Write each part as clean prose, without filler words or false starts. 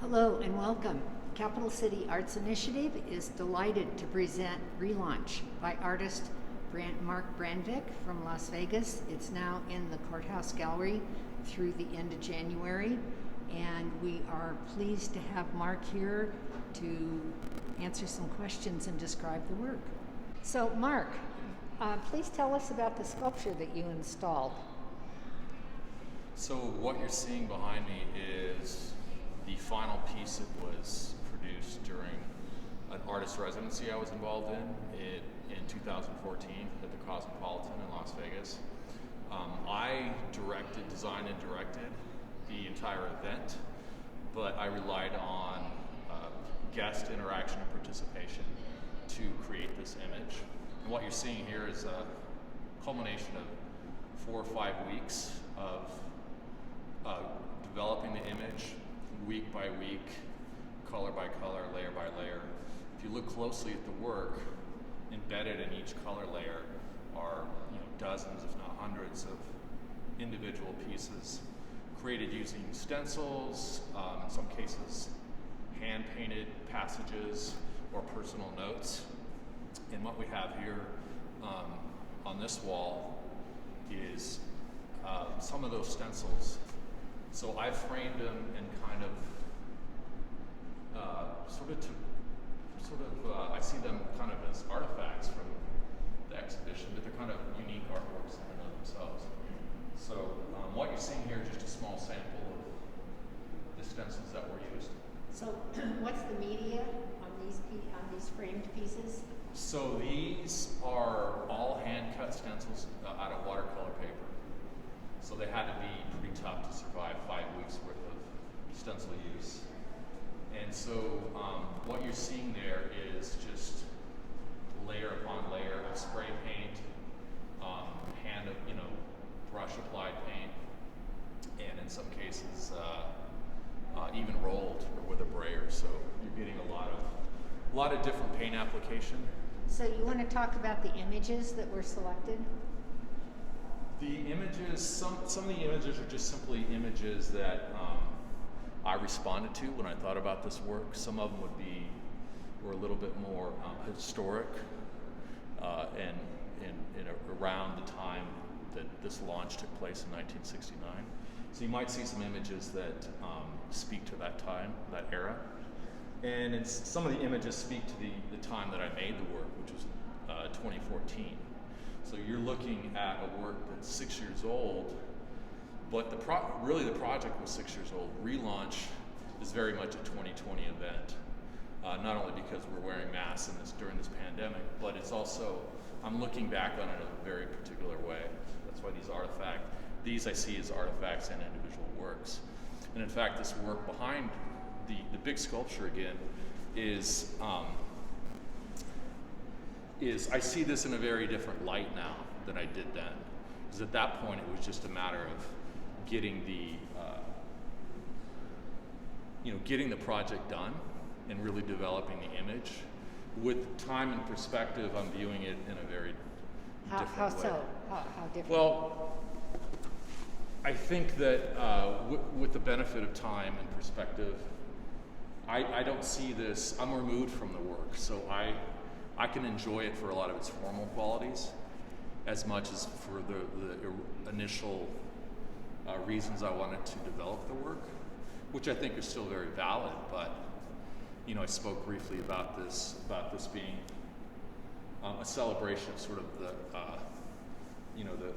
Hello and welcome. Capital City Arts Initiative is delighted to present Relaunch by artist Mark Brandvik from Las Vegas. It's now in the Courthouse Gallery through the end of January, and we are pleased to have Mark here to answer some questions and describe the work. So Mark, please tell us about the sculpture that you installed. So what you're seeing behind me is the final piece that was produced during an artist residency I was involved in 2014 at the Cosmopolitan in Las Vegas. I designed and directed the entire event, but I relied on guest interaction and participation to create this image. And what you're seeing here is a culmination of 4 or 5 weeks of developing the image week by week, color by color, layer by layer. If you look closely at the work, embedded in each color layer are dozens, if not hundreds, of individual pieces created using stencils, in some cases hand-painted passages or personal notes. And what we have here on this wall is some of those stencils. So I framed them and kind of I see them kind of as artifacts from the exhibition, but they're kind of unique artworks in and of themselves. So what you're seeing here is just a small sample of the stencils that were used. So what's the media on these framed pieces? So these are all hand-cut stencils out of watercolor paper. So they had to be pretty tough to survive 5 weeks worth of stencil use. And so what you're seeing there is just layer upon layer of spray paint, brush applied paint, and in some cases even rolled or with a brayer. So you're getting a lot of different paint application. So you want to talk about the images that were selected? The images, some of the images are just simply images that I responded to when I thought about this work. Some of them were a little bit more historic and around the time that this launch took place in 1969. So you might see some images that speak to that time, that era. And some of the images speak to the time that I made the work, which was 2014. So you're looking at a work that's 6 years old, but the project was 6 years old. Relaunch is very much a 2020 event, not only because we're wearing masks during this pandemic, but it's also, I'm looking back on it in a very particular way. That's why these I see as artifacts and individual works. And in fact, this work behind the big sculpture again is I see this in a very different light now than I did then. Because at that point, it was just a matter of getting the project done and really developing the image. With time and perspective, I'm viewing it in a very different How way. so? How different? Well, I think that with the benefit of time and perspective, I don't see this, I'm removed from the work, so I can enjoy it for a lot of its formal qualities as much as for the initial reasons I wanted to develop the work, which I think are still very valid. But I spoke briefly about this being a celebration of sort of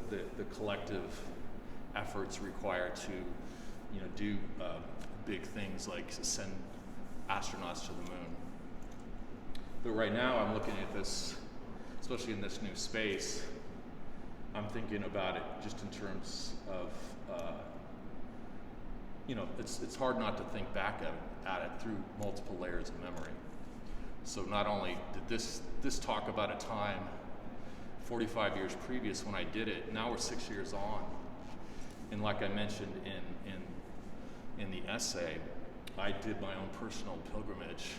the collective efforts required to do big things like send astronauts to the moon. But right now I'm looking at this, especially in this new space, I'm thinking about it just in terms of, it's hard not to think back at it through multiple layers of memory. So not only did this talk about a time 45 years previous when I did it, now we're 6 years on. And like I mentioned in the essay, I did my own personal pilgrimage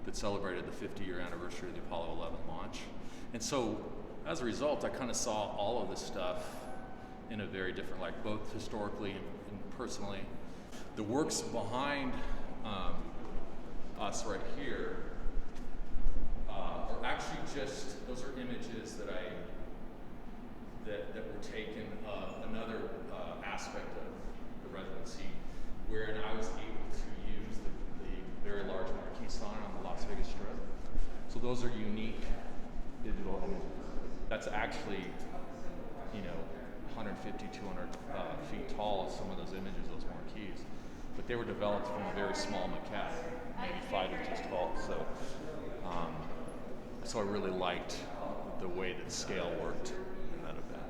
that celebrated the 50-year anniversary of the Apollo 11 launch. And so, as a result, I kind of saw all of this stuff in a very different light, both historically and personally. The works behind us right here, are actually just, those are images that that were taken of another aspect of the residency, wherein I was able to use the very large marquee sign on the Las Vegas Strip. So those are unique digital images. That's actually, 150, 200 feet tall, some of those images, those marquees. But they were developed from a very small maquette, maybe 5 inches tall. So I really liked the way that scale worked in that event.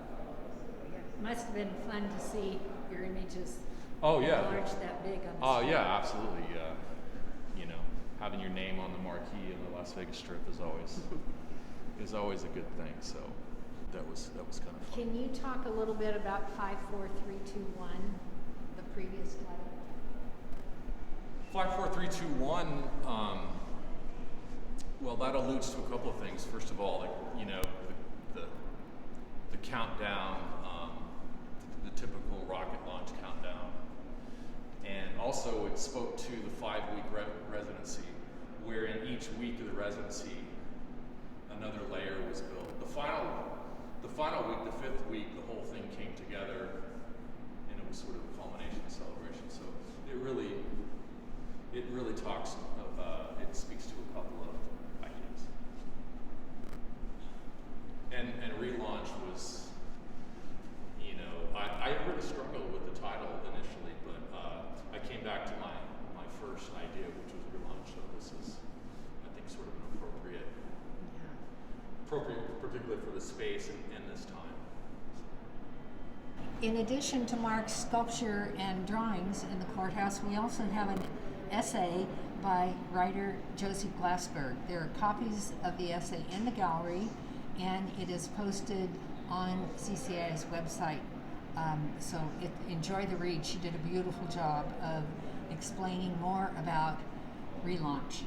It must have been fun to see your images Oh yeah, large, that big on the oh screen. yeah, absolutely. Having your name on the marquee in the Las Vegas Strip is always a good thing. So that was kind of fun. Can you talk a little bit about 54321, the previous title? 54321. Well, that alludes to a couple of things. First of all, the countdown, the typical rocket launch countdown, and also it spoke to the 5-week residency, where in each week of the residency, another layer was built. The final week, the 5th week, the whole thing came together, and it was sort of a culmination, a celebration. So it really talks of, it speaks to a couple of ideas. And Relaunch was, I really struggled with the title initially, but I came back to my first idea, which was Relaunch. So this is, I think, sort of an appropriate, particularly for the space and this time. In addition to Mark's sculpture and drawings in the courthouse, we also have an essay by writer Josie Glassberg. There are copies of the essay in the gallery, and it is posted on CCAI's website. So enjoy the read. She did a beautiful job of explaining more about Relaunch.